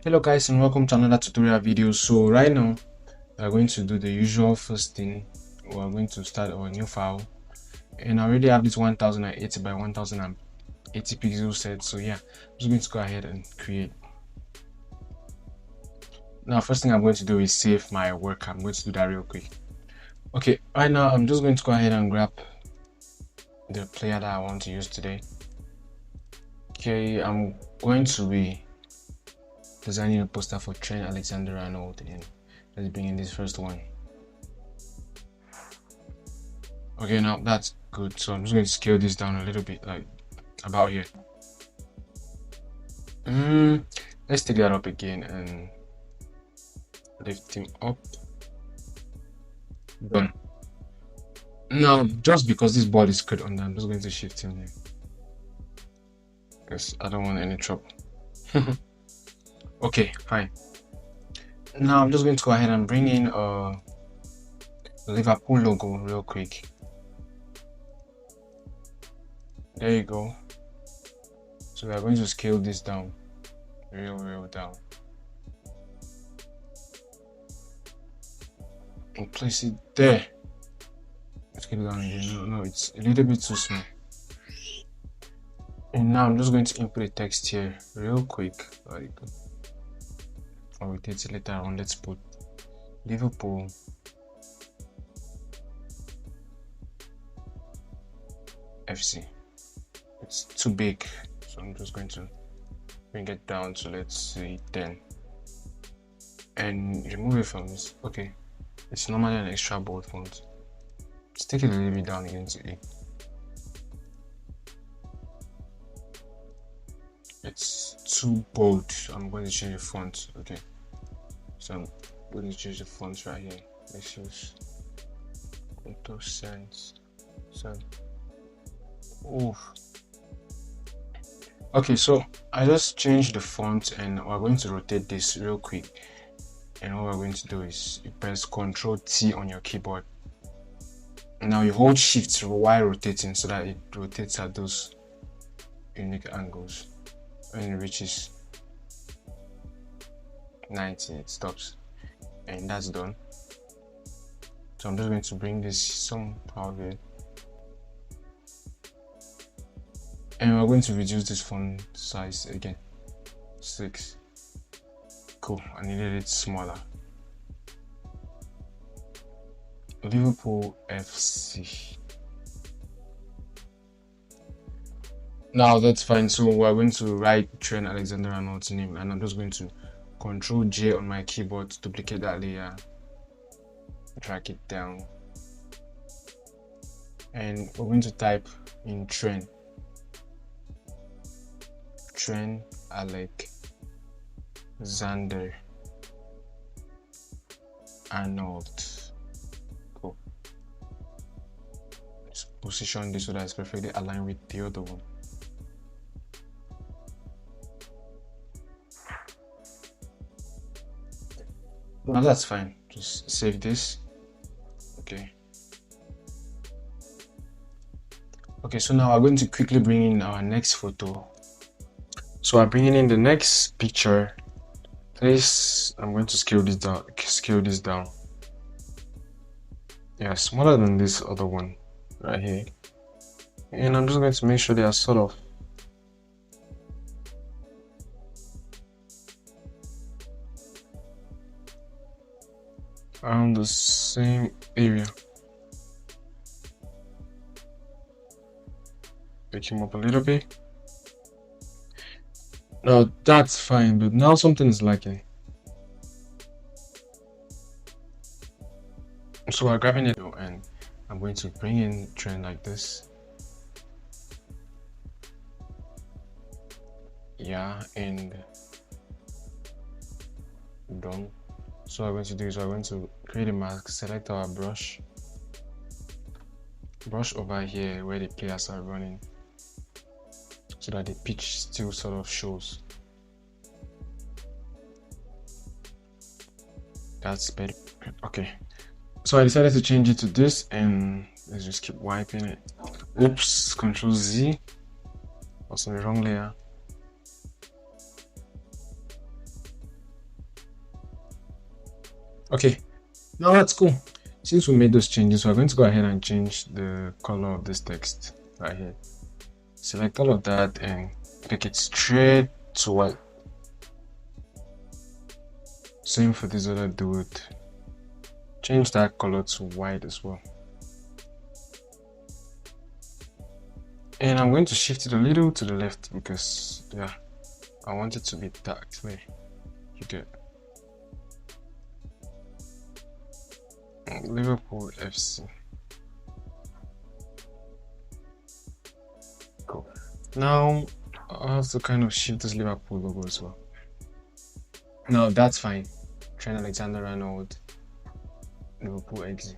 Hello guys, and welcome to another tutorial video. So right now we are going to do the usual first thing. We are going to start our new file, and I already have this 1080 by 1080 pixel set. So yeah, I'm just going to go ahead and create. Now first thing I'm going to do is save my work. I'm going to do that real quick. Okay, right now I'm just going to go ahead and grab the player that I want to use today. Okay, I'm going to be designing a poster for Trent, Alexander-Arnold, and let's bring in this first one. Okay, now that's good. So I'm just going to scale this down a little bit, like about here. Let's take that up again and lift him up. Done. Now, just because this ball is cut on, I'm just going to shift him here because I don't want any trouble. Okay, fine. Now I'm just going to go ahead and bring in the Liverpool logo real quick. There you go. So we are going to scale this down, real down, and place it there. Let's get it down again. No, it's a little bit too small. And now I'm just going to input a text here real quick. I'll rotate it later on. Let's put Liverpool FC. It's too big, so I'm just going to bring it down to, let's say, 10 and remove it from this. Okay, it's normally an extra bold font. Let's take it a little bit down again to 8. It's too bold, so I'm going to change the font. Okay, so I'm going to change the font right here. Let's use Auto Sans. Okay, so I just changed the font and we're going to rotate this real quick. And what we're going to do is you press Ctrl T on your keyboard. Now you hold Shift while rotating so that it rotates at those unique angles. When it reaches 90, it stops, and that's done. So I'm just going to bring this somehow here, and we're going to reduce this font size again, 6. Cool, I needed it smaller. Liverpool FC. Now that's fine. So we're going to write Trent Alexander-Arnold's name, and I'm just going to Ctrl J on my keyboard to duplicate that layer, drag it down, and we're going to type in Trent Alexander-Arnold. Cool. Just position this so that it's perfectly aligned with the other one. Now that's fine. Just save this. Okay, so now we're going to quickly bring in our next photo. So I'm bringing in the next picture. This, I'm going to scale this down. Yeah, smaller than this other one right here. And I'm just going to make sure they are sort of around the same area. Pick him up a little bit. Now that's fine, but now something is lacking. So we're grabbing it and I'm going to bring in Trent like this. Yeah, and done. So what I'm going to do is we're going to create a mask, select our brush over here where the players are running, so that the pitch still sort of shows. That's better. Okay, so I decided to change it to this, and let's just keep wiping it. Oops, Ctrl Z. Also the wrong layer. Okay, now that's cool. Since we made those changes, we're going to go ahead and change the color of this text right here. Select all of that and pick it straight to white. Same for this other dude. Change that color to white as well. And I'm going to shift it a little to the left because, yeah, I want it to be dark clear. You get Liverpool FC. Cool. Now I have to kind of shift this Liverpool logo as well. No, that's fine. Trent Alexander-Arnold, Liverpool X.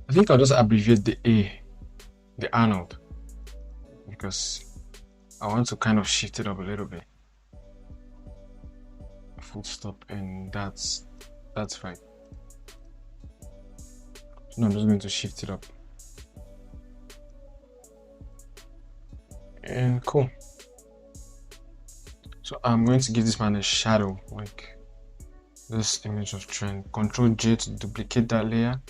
I think I'll just abbreviate the A, the Arnold, because I want to kind of shift it up a little bit. Full stop, and that's fine. So now I'm just going to shift it up. And cool. So I'm going to give this man a shadow, like this image of Trent. Control J to duplicate that layer.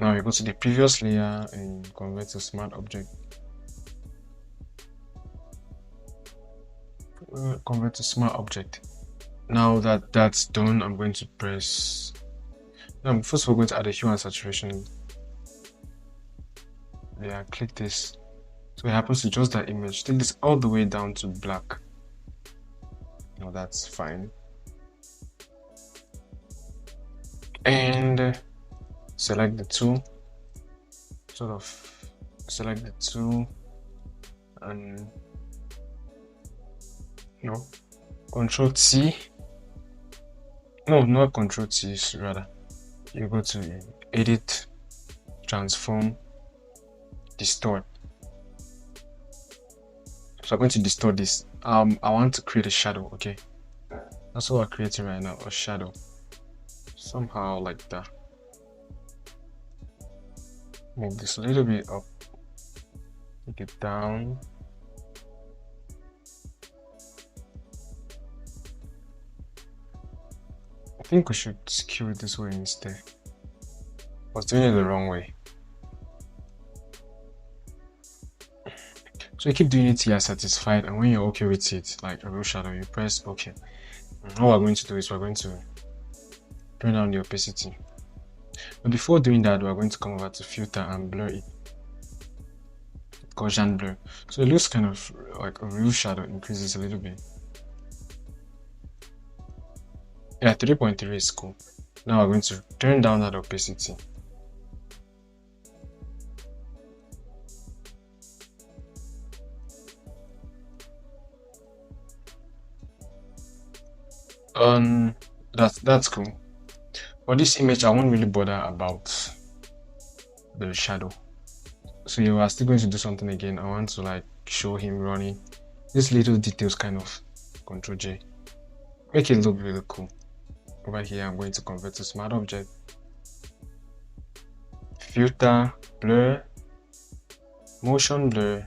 Now you go to the previous layer and convert to smart object. Convert to smart object. Now that that's done, I'm going to press. First we're going to add a hue and saturation. Yeah, click this. So it happens to just that image. Take this all the way down to black. Now that's fine. And select the two. Sort of select the two and Control T. No, not Control T, rather. You go to Edit, Transform, Distort. So I'm going to distort this. I want to create a shadow, okay? That's what we're creating right now, a shadow. Somehow like that. Move this a little bit up. Take it down. I think we should skew it this way instead. I was doing it the wrong way. So you keep doing it till you're satisfied, and when you're okay with it, like a real shadow, you press OK. And all we're going to do is we're going to turn down the opacity. But before doing that, we're going to come over to filter and blur it. Gaussian blur. So it looks kind of like a real shadow, increases a little bit. Yeah, 3.3 is cool. Now we're going to turn down that opacity. That's cool. For this image, I won't really bother about the shadow. So you are still going to do something again. I want to like show him running. These little details kind of Control J. Make it look really cool. Over here, I'm going to convert to smart object. Filter, blur, motion blur,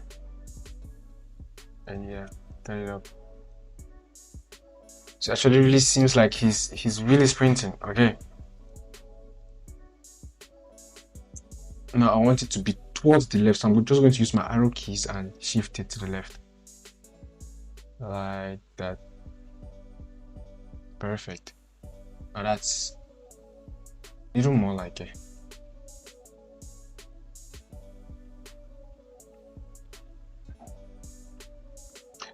and yeah, turn it up. So actually really seems like he's really sprinting. Okay. Now I want it to be towards the left, so I'm just going to use my arrow keys and shift it to the left. Like that. Perfect. Now that's a little more like it.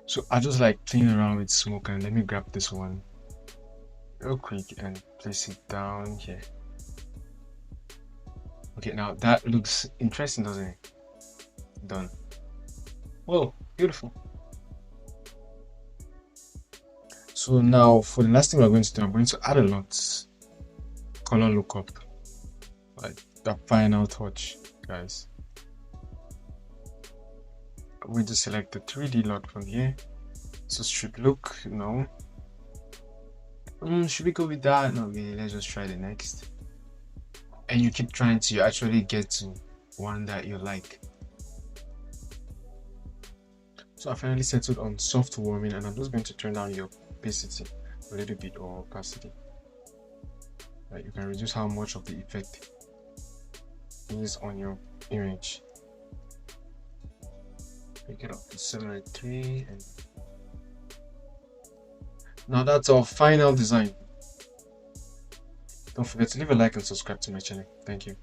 So I just like playing around with smoke, and let me grab this one real quick and place it down here. Okay, now that looks interesting, doesn't it? Done. Whoa, beautiful. So now for the last thing we're going to do, I'm going to add a lot. Color lookup. Like the final touch, guys. I'm going to select the 3D lot from here. So strip look, no. Should we go with that? No, okay, let's just try the next. And you keep trying to actually get to one that you like. So I finally settled on soft warming, and I'm just going to turn down your opacity a little bit, or opacity. Right? You can reduce how much of the effect is on your image. Pick it up to 703 and now that's our final design. Don't forget to leave a like and subscribe to my channel. Thank you.